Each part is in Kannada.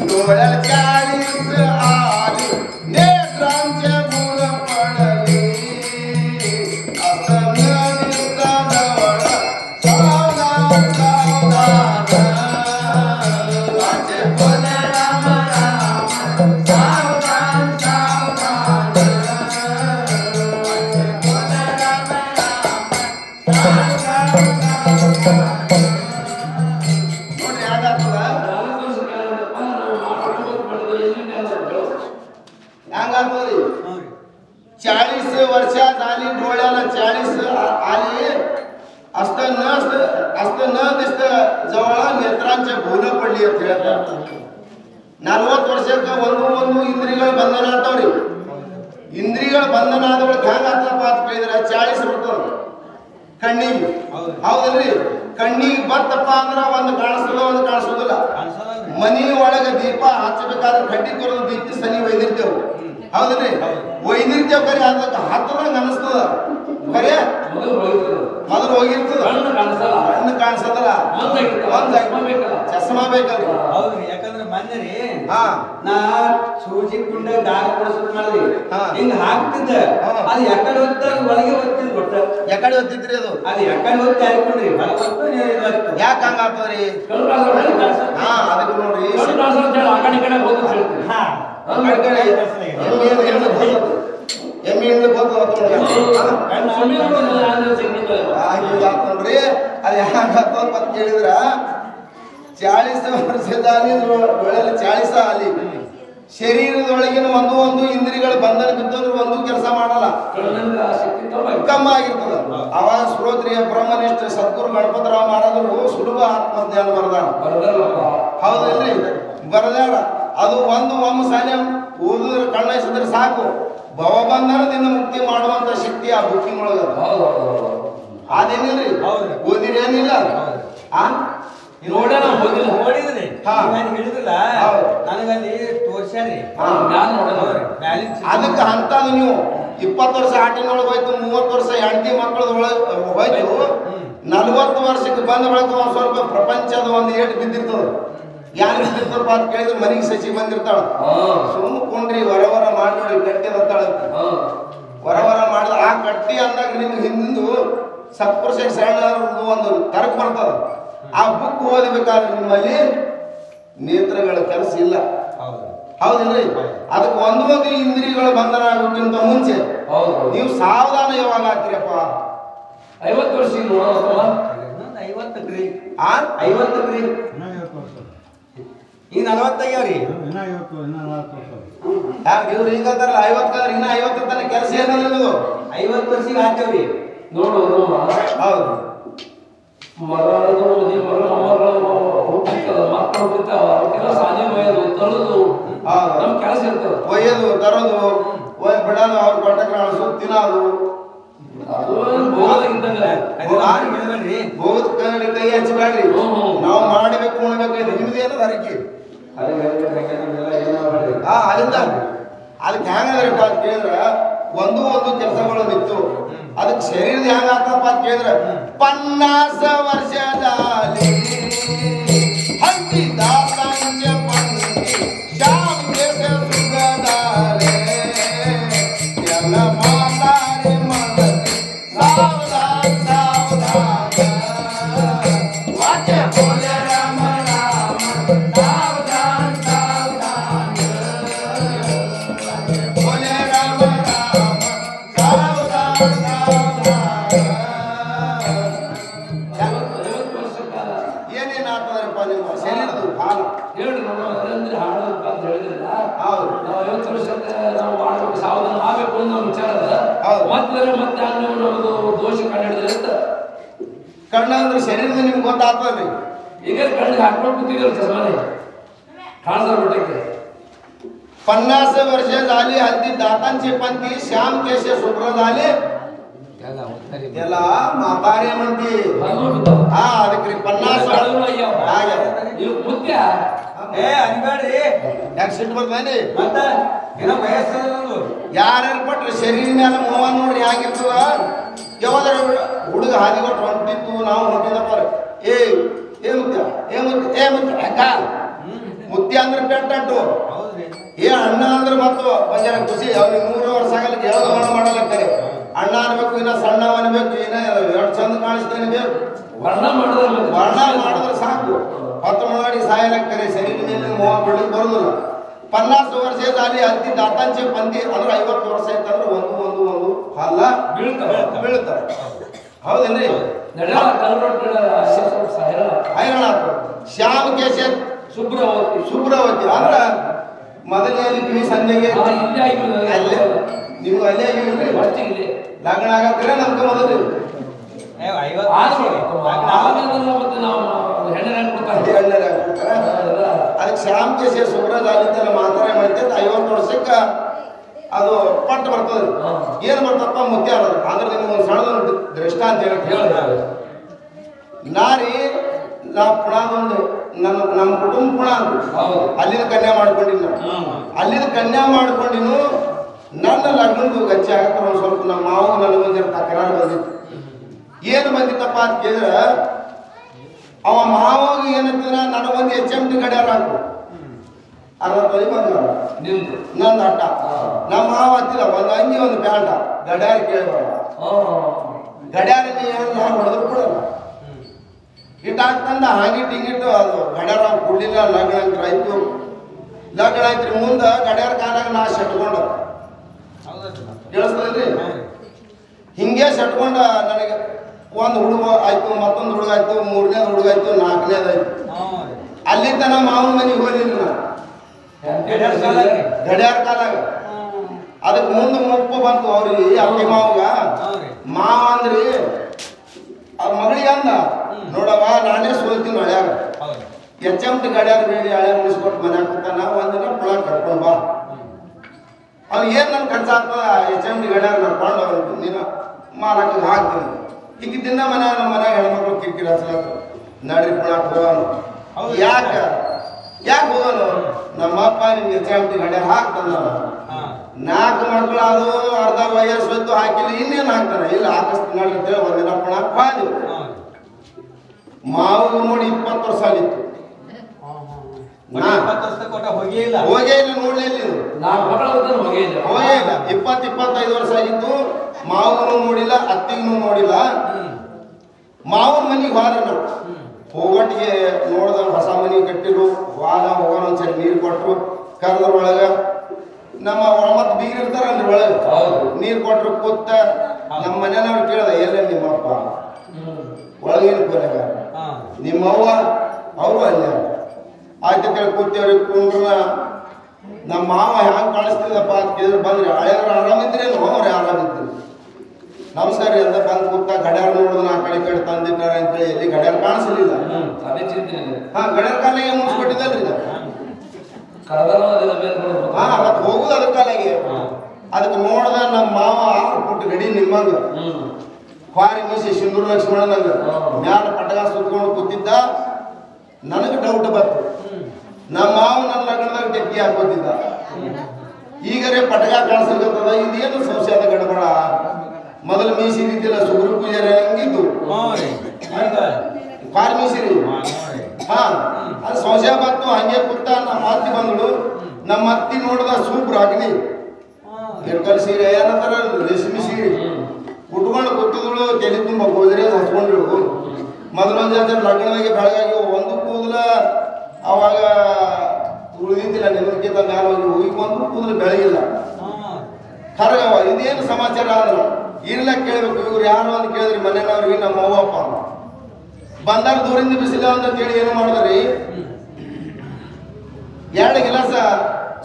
डोळ्याच्या 40 आली नेत्रांचे गुण पडली असं न दिसता जवळ सावधान सावधान वाचे बोले राम राम सावधान सावधान वाचे बोले राम राम सावधान ನೋಡಿ ಯಾಕಾಗ್ತದ ಹ್ಯಾಂಗಾಗ್ತದ್ರಿ 40 ವರ್ಷ झाली डोळ्याला 40 आली असतं न दिसत जवळ नेत्रांचे भूल पडली ಅಂತ ಹೇಳ್ತಾರೆ 40 ವರ್ಷಕ್ಕೆ ಒಂದು ಇಂದ್ರಿಯಗಳ ಬಂಧನ ಆಗ್ತಾವ್ರಿ ಇಂದ್ರಿಯಗಳ ಬಂಧನ ಆದವಳು ಹ್ಯಾಂಗ ಆಗ್ತದಪ್ಪ ಅಂತ ಕೇಳಿದ್ರೆ 40 ಬರ್ತದ ಕಣ್ಣಿಗೆ ಹೌದಲ್ರಿ ಕಣ್ಣಿಗೆ ಬರ್ತಪ್ಪ ಅಂದ್ರ ಒಂದು ಕಾಣಿಸ್ತದ ಒಂದು ಕಾಣಿಸೋದಿಲ್ಲ ಮನಿ ಒಳಗ ದೀಪ ಹಚ್ಚಬೇಕಾದ್ರೆ ಕಡ್ಡಿ ಕೊರೋದು ದೀಪ ಸನಿ ಒಯ್ದಿರ್ತೇವೆ ಹೌದಲ್ರಿ ಒಯ್ದಿರ್ತೇವೆ ಕರೆ ಅದಕ್ಕೆ ಹತ್ತದಂಗ ಅನಿಸ್ತದ ಕರೆ ಮೊದಲು ಹೋಗಿರ್ತದ ಕಣ್ಣು ಕಾಣಿಸದಲ್ಲ ಚಸ್ಮಾ ಬೇಕಲ್ರಿ ಹೌದ್ರಿ ಯಾಕಂದ್ರೆ ಮೊನ್ನೆ ನಾ ಸೂಜಿ ಕುಂಡ ದಾರ ಕೊಡಿಸೋದು ಮಾಡಿದ್ರಿ ಹಿಂಗ ಹಾಕ್ತಿದ್ದ ಅದು ಯಾಕಡೆ ಹೋಗ್ತ ಒಳಗೆ ಹೋಗ್ತಿದ್ ಗೊತ್ತ ಯಾಕಡೆ ಹೋಗ್ತಿದ್ರಿ ಅದು ಯಾಕಡೆ ಹೋಗ್ತಾ ಹಾಕೊಂಡು ಯಾಕೆ ಹಂಗ ಆಗ್ತದ್ರಿ ಅದಕ್ಕೆ ನೋಡ್ರಿ ಎಮ್ಮೆ ಹಿಂಡ್ ನೋಡ್ರಿ ಅದು ಹ್ಯಾಂಗಾಗ್ತದ ಅಂತ ಕೇಳಿದ್ರ 40 ವರ್ಷದಲ್ಲಿ ಡೊಳ್ಳೆಲ್ಲ 40 ಆಲಿ ಶರೀರದೊಳಗಿನ ಒಂದು ಇಂದ್ರಿಯಗಳ ಬಂಧನ ಬಿದ್ದೋದ್ರೆ ಒಂದು ಕೆಲಸ ಮಾಡಲ್ಲ ಕಮ್ಮ ಆಗಿರ್ತದ ಅವಾಗ ಶ್ರೋತ್ರಿಯ ಬ್ರಹ್ಮನಿಷ್ಠ ಸದ್ಗುರು ಗಣಪತರಾವ್ ಮಹಾರಾಜರು ಸುಲಭ ಆತ್ಮಜ್ಞಾನ ಬರದಾರ ಹೌದಲ್ರಿ ಬರದಾರ ಅದು ಒಮ್ಮ ಸಾನ್ಯ ಓದಿದ್ರೆ ಕಣ್ಣೈಸಿದ್ರೆ ಸಾಕು ಭವಬಂಧನದಿಂದ ಮುಕ್ತಿ ಮಾಡುವಂತ ಶಕ್ತಿ ಆ ಬುಕ್ಕಿಂಗ್ ಒಳಗ ಅದೇನಿಲ್ರಿ ಓದಿರಿ ಏನಿಲ್ಲ ನೋಡಿದ್ರಿ ಹೇಳಿದ್ರಲ್ಲ ನನಗಲ್ಲಿ ತೋರ್ಸ್ಯಾರಿ ಅದಕ್ಕೆ ಅಂತದು ನೀವು 20 ವರ್ಷ ಆಟಿನೊಳಗೆ ಹೋಯ್ತು 30 ವರ್ಷ ಹೆಂಡತಿ ಮಕ್ಕಳದೊಳಗೆ ಹೋಯ್ತು 40 ವರ್ಷಕ್ಕೆ ಬಂದ ಬಳಿಕ ಒಂದ್ ಸ್ವಲ್ಪ ಪ್ರಪಂಚದ ಒಂದು ಏಟು ಬಿದ್ದಿರ್ತದ ಯಾರು ಬಿದ್ದಿರ್ತಪ್ಪ ಅಂತ ಕೇಳಿದ್ರೆ ಮನೆಗೆ ಸಸಿ ಬಂದಿರ್ತಾಳ ಸುಮ್ಮ ಕೊಂಡ್ರಿ ವರವರ ಮಾಡಿ ನೋಡಿ ಗಟ್ಟಿ ಅಂತಾಳ ವರವರ ಮಾಡಿದ ಆ ಗಟ್ಟಿ ಅಂದಾಗ ನಿಮ್ಗೆ ಹಿಂದಿಂದು ಸತ್ಪುರುಷ ಸಣ್ಣ ಒಂದು ತರಕ್ ಬರ್ತದ ಆ ಬುಕ್ ಓದಬೇಕಾದ್ರೆ ನಿಮ್ಮಲ್ಲಿ ನೇತ್ರಗಳ ಕೆಲಸ ಇಲ್ಲ ಹೌದಿಲ್ರಿ ಅದಕ್ಕೆ ಒಂದು ಇಂದ್ರಿಯಗಳ ಬಂಧನ ಆಗೋಕ್ಕಿಂತ ಮುಂಚೆ ನೀವು ಸಾವಧಾನ ಯಾವಾಗ ಆಗ್ತೀರಪ್ಪ 50 ವರ್ಷ 50 ಈಗ 40 ಆಗ್ಯಾವ್ರಿ ಇವ್ರು ಈಗ ಅಂತಾರಲ್ಲ 50 ಇನ್ನ 50 ತನಕ ಕೆಲಸ ಏನಲ್ಲ ನಿಮ್ದು 50 ವರ್ಷಕ್ಕೆ ಹಾಕ್ತೇವ್ರಿ ನೋಡು ಹೌದು ಕೆಲಸ ಇರ್ತದೆ ಒಯ್ಯೋದು ತರೋದು ಒಯ್ದು ಬಿಡೋದು ಅವ್ರ ಕೊಟ್ಟಕ್ಕೆ ಕಾಣಿಸೋದು ತಿನ್ನೋದು ಬಹುದು ಕೈ ಹಚ್ಚಬೇಡ್ರಿ ನಾವು ಮಾಡಬೇಕು ಉಣಬೇಕು ಇದು ನಿಮ್ದು ಏನದ ಹರಕೆ ಅಲ್ಲಿಂದ ಅದಕ್ಕೆ ಹೆಂಗದ್ರಪ್ಪ ಅಂತ ಕೇಳಿದ್ರ ಒಂದು ಕೆಲಸಗಳು ನಿಂತು ಅದಕ್ಕೆ ಶರೀರದ ಹೆಂಗ ಆಗ್ತಪ್ಪ ಅಂತ ಕೇಳಿದ್ರ 50 ವರ್ಷದಲ್ಲಿ ಹಂದಿ ದಾಸಂಜ ಪಂದಿ ಶ್ಯಾಮ್ ದೇಶ ಸುಗದಾಲೆ ಎಲ್ಲ ಮಾತಾಡಿ ಮನದಿ ಸಾವಧಾನ ಸಾವಧಾನ ವಾಕ್ಯ ಬೋಲೆ ರಾಮ ರಾಮ ಸಾವಧಾನ ಸಾವಧಾನ ಬೋಲೆ ರಾಮ ರಾಮ ಸಾವಧಾನ ಏನೇನ್ ಆಗ್ತದ್ರಪ್ಪ ನಿಮ್ಮ ಶರೀರದು ಹಾಲು ಹೇಳ್ರಿ ಅಂದ್ರೆ ಹಾಡು ಅಂತ ಹೇಳಿದ್ರಲ್ಲ ಹೌದು ನಾವು 50 ವರ್ಷಕ್ಕೆ ನಾವು ಮಾಡ್ಬೇಕು ಸಾವಧಾನ ಆಗ್ಬೇಕು ಅನ್ನೋ ವಿಚಾರ ಮತ್ತೆ ನಮ್ಮದು ದೋಷ ಕಂಡಿಡಿದ್ರೆ ಅಂತ ಕಣ್ಣ ಅಂದ್ರೆ ಶರೀರದ ನಿಮ್ಗೆ ಗೊತ್ತಾಗ್ತದ್ರಿ ಈಗ ಕಣ್ಣಿಗೆ ಹಾಕೊಂಡು ಕೂತಿದ್ರು ಚಸ್ಮಾನೆ ಕಾಣಿಸ್ತಾ ಬಿಟ್ಟಕ್ಕೆ 50 वर्ष झाली हल्दी दातांची पंथी श्याम केश शुभ्र झाले त्याला म्हातारे म्हणते हा ಅದಕ್ಕೆ 50 ಮುಖ್ಯ ಅನ್ಬೇಡ್ರಿ ಯಾಕೆ ಸಿಟ್ಟು ಬರ್ತಾನೆ ಮತ್ತ ಏನೋ ವಯಸ್ಸು ಯಾರ್ಯಾರು ಪಟ್ರೆ ಶರೀರ ಮೇಲೆ ಮೋಹ ನೋಡ್ರಿ ಹ್ಯಾಂಗಿರ್ತದ ಯಾವ್ದಾರ ಹುಡುಗ ಹಾದಿ ಕೊಟ್ಟು ಹೊಂಟಿತ್ತು ನಾವು ಹೊಂಟಿದಪ್ಪ ಏ ಮುತ್ಯ ಅಕ್ಕ ಮುತ್ತಿ ಅಂದ್ರೆ ಪೆಟ್ಟಟ್ಟು ಏ ಅಣ್ಣ ಅಂದ್ರೆ ಮತ್ತು ಬಂಜಾರ ಖುಷಿ ಅವ್ನಿಗೆ 3 ವರ್ಷ ಆಗಲಿಕ್ಕೆ ಹೇಳೋದು ಮಾಡಲ್ಲ ಕರೆ ಅಣ್ಣ ಅನ್ಬೇಕು ಇನ್ನ ಸಣ್ಣ ಅನ್ಬೇಕು ಏನ ಎಷ್ಟು ಚಂದ ಕಾಣಿಸ್ತೇನೆ ಬೇಕು ವರ್ಣ ಮಾಡಿದ್ರೆ ಸಾಕು 10 ಮಾಡಿ ಸಾಯಲಕ್ಕೆ ಕರೆ ಶರೀರ ಮೇಲೆ ಮೋಹ ಬಿಡಲಿಕ್ಕೆ ಬರೋದಿಲ್ಲ 50 ವರ್ಷ ಅಲ್ಲಿ ಅತಿ ದಾತಾಂಚೆ ಬಂದಿ ಅಂದ್ರೆ 50 ವರ್ಷ ಆಯ್ತಂದ್ರೆ ಒಂದು ಹಲ್ಲ ಬೀಳ್ತಾವ ಹೌದೇನ್ರಿ ಹೈರಾಣ ಶ್ಯಾಮ್ ಕೇಶ ಶುಭ್ರವತಿ ಅಂದ್ರ ಮೊದಲನೇ ಕಿವಿ ಸಂಜೆಗೆ ಅಲ್ಲೇ ನೀವು ಅಲ್ಲೇ ಆಗಿಲ್ರಿ ಲಗ್ನ ಆಗಕ್ರೆ ನಮ್ಗೆ ಮೊದಲು ಅದಕ್ಕೆ ಶ್ಯಾಮ್ ಕೇಶ ಶುಭ್ರದ ಅಲ್ಲಿದ್ದಲ್ಲ ಮಾತಾಡ ಮಾಡ್ತೈತೆ 50 ವರ್ಷಕ್ಕೆ ಅದು ಪಟ್ಟು ಬರ್ತದೆ ಏನು ಬರ್ತಪ್ಪ ಮುತ್ಯ ಅನ್ನೋದು ಅಂದ್ರೆ ನಿಮ್ಗೆ ಒಂದು ಸಣ್ಣದೊಂದು ದೃಷ್ಟ ಅಂತ ಹೇಳಿ ನಾರಿ ನಾ ಪುಣದೊಂದು ನಮ್ಮ ಕುಟುಂಬ ಪುಣ ಅಂತ ಅಲ್ಲಿದ ಕನ್ಯಾ ಮಾಡ್ಕೊಂಡಿನ ಅಲ್ಲಿದ ಕನ್ಯಾ ಮಾಡ್ಕೊಂಡಿನು ನನ್ನ ಲಗ್ನದ ಗಚ್ಚಿ ಆಗಕ್ಕೆ ಒಂದು ಸ್ವಲ್ಪ ನಮ್ಮ ಮಾವು ನನಗೊಂದು ತಕರಾರು ಬಂದಿತ್ತು ಏನು ಬಂದಿತ್ತಪ್ಪ ಅಂತ ಕೇಳಿದ್ರೆ ಅವ ಮಾವಾಗ ಏನಂತಿದ್ರೆ ನನಗೊಂದು HMT ಗಡಿಯಾರ ಹಾಕು 60 ಬಂಗಾರ ನಂದು ಅಟ್ಟ ನಮ್ಮ ಮಾವ ಹತ್ತಿಲ್ಲ ಒಂದು ಅಂಗಿ ಒಂದು ಪ್ಯಾಂಟ ಗಡಿಯಾರ ಕೇಳಬೇಡ ಗಡಿಯಾರ ನೀನು ಹೊಡೆದ್ರು ಕೊಡಲ್ಲ ಇಟ್ಟಾಕ್ತಂದ ಹಾಗಿಟ್ಟು ಹಿಂಗಿಟ್ಟು ಅದು ಗಡಿಯಾರ ಕೊಡ್ಲಿಲ್ಲ ಲಗ್ನ ಅಂತ ಆಯ್ತು ಲಗ್ನ ಆಯ್ತ್ರಿ ಮುಂದೆ ಗಡಿಯಾರ ಕಾಲಾಗ ನಾ ಸೆಟ್ಕೊಂಡ ಕೇಳಿಸ್ತದ್ರಿ ಹಿಂಗೆ ಸೆಟ್ಕೊಂಡ ನನಗೆ ಒಂದು ಹುಡುಗ ಆಯ್ತು ಮತ್ತೊಂದು ಹುಡುಗ ಆಯ್ತು 3ನೇದು ಹುಡುಗ ಆಯ್ತು 4ನೇದಾಯ್ತು ಅಲ್ಲಿ ತನ ಮಾವನ ಮನೆಗೆ ಹೋಗ್ಲಿಲ್ಲ ನಾ ಗಡಿಯಾರ ಕಾಲಾಗ ಅದಕ್ಕೆ ಮುಂದೆ ಮುಪ್ಪು ಬಂತು ಅವ್ರಿಗೆ ಅಕ್ಕಿ ಮಾವಗ ಮಾವ ಅಂದ್ರಿ ಅವ್ರ ಮಗಳಿಗೆ ಅಂದ ನೋಡವ ನಾನೇ ಸೋಲ್ತೀನಿ ಹಳ್ಯಾಗ HMT ಗಡಿಯಾರ ಬೇಡಿ ಹಳೆ ಮುಗಿಸ್ಕೊಟ್ಟು ಮನೆ ಹಾಕ್ತಾನ ಒಂದಿನ ಪುಳ ಕರ್ಕೊಂಡು ಬಾ ಅವ್ನು ಏನು ನನ್ ಕನ್ಸಾಗ್ತದ HMT ಗಡಿಯಾರ ನಡ್ಕೊಂಡು ಅವ್ರು ನೀನು ಮಾರಕ್ಕೆ ಹಾಕ್ತೀನಿ ಈಗ ದಿನ ನಮ್ಮ ಮನ್ಯಾಗ ಹೆಣ್ಮಕ್ಳು ಕಿರಿಕಿರಿ ಹಚ್ಚಲತ್ತ ನಡ್ರಿ ಪುಳಕ್ ಹೋಗೋನು ಯಾಕೆ ಹೋಗೋನು ನಮ್ಮಪ್ಪ ನಿಮ್ಗೆ HMT ಗಡಿಯಾರ ಹಾಕ್ತಾನ 4 ಮಕ್ಳು ಅದು ಅರ್ಧ ವಯಸ್ಸು ಹೊತ್ತು ಹಾಕಿಲ್ಲ ಇನ್ನೇನು ಹಾಕ್ತಾನೆ ಇಲ್ಲ ಹಾಕಿಸ್ತೀನಿ ನಡ್ರಿ ಅಂತೇಳಿ ಒಂದಿನ ಪುಳಕ್ ಬಾದಿವು ಮಾವು ನೋಡಿ 20 ವರ್ಷ ಆಗಿತ್ತು ಹೋಗೇ ಇಲ್ಲ ನೋಡ್ಲಿಲ್ಲ ಹೋಗೇ ಇಲ್ಲ 20-25 ವರ್ಷ ಆಗಿತ್ತು ಮಾವನು ನೋಡಿಲ್ಲ ಅತ್ತಿಗೂ ನೋಡಿಲ್ಲ ಮಾವನ ಮನೆಗೆ ಹೋದ್ರೆ ನಾವು ಹೋಗಟ್ಟಿಗೆ ನೋಡ್ದ ಹೊಸ ಮನೆ ಕಟ್ಟಿರು ವಾದ ಹೋಗೋಣ ಒಂದ್ಸರಿ ನೀರು ಕೊಟ್ಟರು ಕರೆದ್ರೊಳಗ ನಮ್ಮ ಮತ್ತೆ ಬೀಗರು ಇರ್ತಾರಲ್ರಿ ಒಳಗೆ ನೀರು ಕೊಟ್ಟರು ಕೂತ ನಮ್ಮ ಮನೆಯವ್ರು ಕೇಳ್ದ ಎಲ್ಲ ನಿಮ್ಮಪ್ಪ ಒಳಗೇನು ಕೊನೆಗ ನಿಮ್ಮವ್ವ ಅವರು ಅಲ್ಲೇ ಆಯ್ತು ಕೇಳಿ ಕೂತೇವ್ರಿ ಕುಂಡ್ರ ನಮ್ಮ ಮಾವ ಹ್ಯಾಂಗ ಕಾಣಿಸ್ತಿಲ್ಲಪ್ಪ ಅಂತ ಕೇಳಿದ್ರೆ ಬಂದ್ರಿ ಹಳೆಯವ್ರು ಆರಾಮಿದ್ರೇನು ಅವ್ರೆ ಆರಾಮಿದ್ರಿ ನಮಸ್ಕಾರ ಅಂತ ಬಂದು ಕೂತ ಗಡಿಯಾರ ನೋಡಿದ್ರೆ ಆ ಕಡೆ ತಂದಿಟ್ಟಾರೆ ಅಂತೇಳಿ ಎಲ್ಲಿ ಗಡಿಯಾರ ಕಾಣಿಸಲಿಲ್ಲ ಗಡಿಯಾರ ಕಾಲಿಗೆ ಮುಗಿಸ್ಕೊಟ್ಟಿದ್ದಲ್ರಿ ಮತ್ತೆ ಹೋಗುದು ಅದ್ರ ಕಾಲಿಗೆ ಅದಕ್ಕೆ ನೋಡ್ದ ನಮ್ಮ ಮಾವ 6 ಫುಟ್ ಗಡಿ ನಿಮ್ಮಂಗ ಕ್ವಾರಿ ಮೀಸಿ ಸಿಂಧೂರು ಲಕ್ಷ್ಮಣನಂಗ ಮ್ಯಾಲ ಪಟಗ ಸುತ್ಕೊಂಡು ಕೂತಿದ್ದ ನನಗೆ ಡೌಟ್ ಬಂತು ನಮ್ಮ ಮಾವ ನನ್ನ ಲಗ್ನದಾಗ ಟೆಕ್ಕಿ ಹಾಕೋತಿದ್ದ ಈಗರೇ ಪಟಗ ಕಾಣಿಸ್ಲಿಕ್ಕತ್ತದ ಇದೇನು ಸಂಶಯದ ಗಡಬಡ ಮೊದಲು ಮೀಸಿದಿದ್ದಿಲ್ಲ ಸುಗ್ರು ಪೂಜಾರಿ ಹಂಗಿದ್ದು ಕ್ವಾರಿ ಮೀಸಿರಿ ಅದು ಸಂಶಯ ಬಂತು ಹಂಗೆ ಕೂತ ನಮ್ಮ ಅತ್ತಿ ಬಂದಳು ನಮ್ಮ ಅತ್ತಿ ನೋಡಿದ ಸೂಪ್ರ ಅಗ್ನಿ ಎರ್ಕಲ್ ಸೀರೆ ಏನಂತಾರ ರೇಷ್ಮೆ ಸೀರೆ ಉಟ್ಕೊಂಡು ಕೂತಿದಳು ತಲೆ ತುಂಬ ಗೋದ್ರೆ ಹಚ್ಕೊಂಡಿಳು ಮೊದಲೊಂದು ಜನ ಲಗ್ನದಾಗೆ ಬೆಳಗಾಗಿ ಒಂದು ಕೂದಲ ಅವಾಗ ಉಳಿದಿದ್ದಿಲ್ಲ ನೆನಕಿಂತ ಮ್ಯಾಲ ಹೋಗಿ ಒಂದು ಕೂದಲು ಬೆಳಗಿಲ್ಲ ಕರಗವ ಇದೇನು ಸಮಾಚಾರ ಅಂದ್ರೆ ಇರ್ಲ ಕೇಳ್ಬೇಕು ಇವ್ರು ಯಾರು ಅಂತ ಕೇಳಿದ್ರಿ ಮನೆಯವ್ರಿಗೆ ನಮ್ಮ ಅವ್ವಪ್ಪ ಬಂದಾಗ ದೂರಿಂದ ಬಿಸಿಲ ಅಂತ ಹೇಳಿ ಏನು ಮಾಡಿದ್ರಿ 2 ಗಿಲಾಸ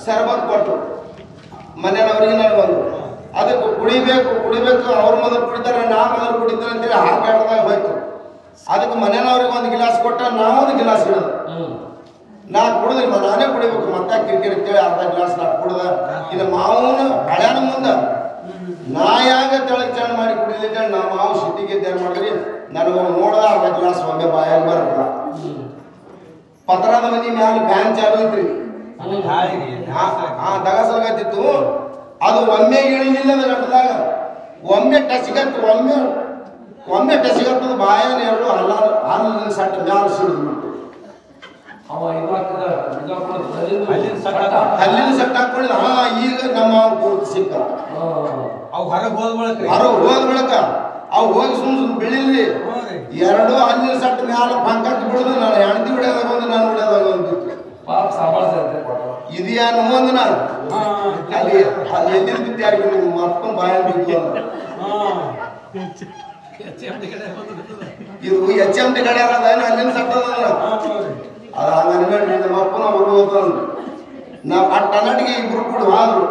ಶರಬತ್ ಕೊಟ್ಟು ಮನೆಯವ್ರಿಗೆ ನನಗೊಂದು ಅದಕ್ಕೆ ಕುಡಿಬೇಕು ಅವ್ರ ಮೊದಲು ಕುಡಿತಾರೆ ನಾ ಮೊದಲು ಕುಡಿತಾರೆ ಅಂತೇಳಿ ಹಾಕಾಡ್ದಾಗ ಹೋಯ್ತು ಅದಕ್ಕೆ ಮನೆಯವ್ರಿಗೆ 1 ಗಿಲಾಸ್ ಕೊಟ್ಟ ನಾವೊಂದು ಗಿಲಾಸ್ ಹಿಡಿದು ನಾ ಕುಡಿದ್ರಿ ನಾನೇ ಕುಡಿಬೇಕು ಮತ್ತೆ ಕಿರಿಕಿರಿ ಅಂತೇಳಿ ಅರ್ಧ ಗಿಲಾಸ್ ನಾ ಕುಡ್ದ ಇನ್ನು ಮಾವನ ಹಳ್ಯಾನ ಮುಂದೆ ನಾ ಯಾಗ ತೆಳಗ್ ಚಂದ ಮಾಡಿ ಕುಡಿಲಿಕ್ಕೆ ನಾ ಮಾವು ಸಿಟ್ಟಿಗೆ ಏನು ಮಾಡಿದ್ರಿ ನನಗೆ ನೋಡ್ದ ಅರ್ಧ ಗಿಲಾಸ್ ಒಮ್ಮೆ ಬಾಯಾಗ ಬರಲ್ಲ ಪತ್ರದ ಮನಿ ಮ್ಯಾಲ ಫ್ಯಾನ್ ಚಾಲು ಐತ್ರಿ ದಗಸಲ್ಗತ್ತಿತ್ತು ಅದು ಒಮ್ಮೆ ಇಳಿಲಿಲ್ಲ ಗಂಟದಾಗ ಒಮ್ಮೆ ಟಚ್ಗತ್ತು ಒಮ್ಮೆ ಟಚ್ಗತ್ತದ ಬಾಯನ ಎರಡು ಹಲ್ಲ ಸಟ್ಟ ಮ್ಯಾಲ ಸಿಡಿದ್ಬಿಟ್ಟು ಅವ ಇವಾಗ ಹಲ್ಲಿನ ಸಟ್ಟ ಹಾಕೊಂಡಿದ್ದ. ಹಾ ಈಗ ನಮ್ಮ ಪೂರ್ತಿ ಸಿಕ್ಕ ಅವ್ ಹೊರಗೆ ಹೋದ ಬಳಕ ಅವ್ ಹೋಗಿ ಸುಮ್ ಬೆಳಿಲ್ರಿ. ಎರಡು ಹಲ್ಲಿನ ಸಟ್ಟ ಮ್ಯಾಲ ಪಂಕಕ್ಕೆ ಬಿಡುದು. ನಾನು ಹೆಣ್ತಿ ಬಿಡೋದಾಗ ಒಂದು ನಾನು ಬಿಡೋದಾಗ ಒಂದು ಪಾಪ ಸಾಂಬಾರ್ ಇದೇನು ಒಂದು ನಾನು ಅಲ್ಲಿ ಎದ್ದಿನ ಬಿದ್ದು ಯಾರಿಗೆ ನಿಮ್ಮ ಅಪ್ಪನ ಬಾಯ ಬಿದ್ದು ಇದು HMT ಕಡೆ ಅದೇನು ಅಲ್ಲಿನ ಸಟ್ಟದ ಅದು ಹಂಗನ್ಬೇಡ್ರಿ. ನಮ್ಮ ಅಪ್ಪನ ಹುಡುಗ ನಾವು ಆ ಟನ್ನಟಿಗೆ ಇಬ್ರು ಕೂಡ ಹಾದ್ರು.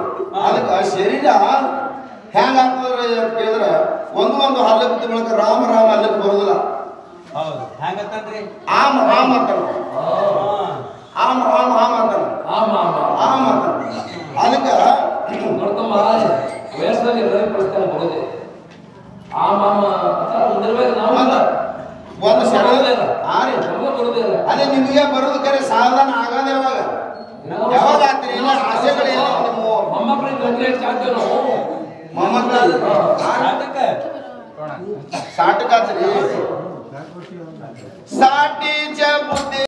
ಅದಕ್ಕೆ ಶರೀರ ಹೆಂಗ ಆಗ್ತದ್ರಿ ಅಂತ ಕೇಳಿದ್ರೆ ಒಂದು ಹಲ್ಲೆ ಬಿದ್ದ ಬಳಕ ರಾಮ ಹಲ್ಲಕ್ಕೆ ಬರೋದಿಲ್ಲ. ಹೌದು ಹೆಂಗತ್ತಂದ್ರಿ ಆಮ ಅಂತಾನ ಆಮ ಅಂತಾನ. ಅದಕ್ಕೆ ನೋಡ್ತಮ್ಮ ವಯಸ್ಸಲ್ಲಿ ಪ್ರಶ್ನೆ ಬರೋದೆ ಆ ಮಾಮ ಮುಂದಿರ್ಬೇಕು ನಾವು ಒಂದು ಸರಳ ಬರೋದೇ ಇಲ್ಲ. ಅದೇ ನಿಮಗೆ ಬರೋದು ಕರೆ ಸಾಧನ ಆಗದೆ ಯಾವಾಗ ಆಗ್ತೀರಿ? ಇಲ್ಲ ಆಸೆಗಳು ಏನೋ ನಿಮ್ಮ ಮೊಮ್ಮಕ್ಕಳಿಗೆ ತೊಂದರೆ ಚಾಕ್ತೇವೆ ನಾವು. ಮೊಮ್ಮಕ್ಕಳು ಸಾಟಕ ಸಾಟಿ ಬುದ್ಧಿ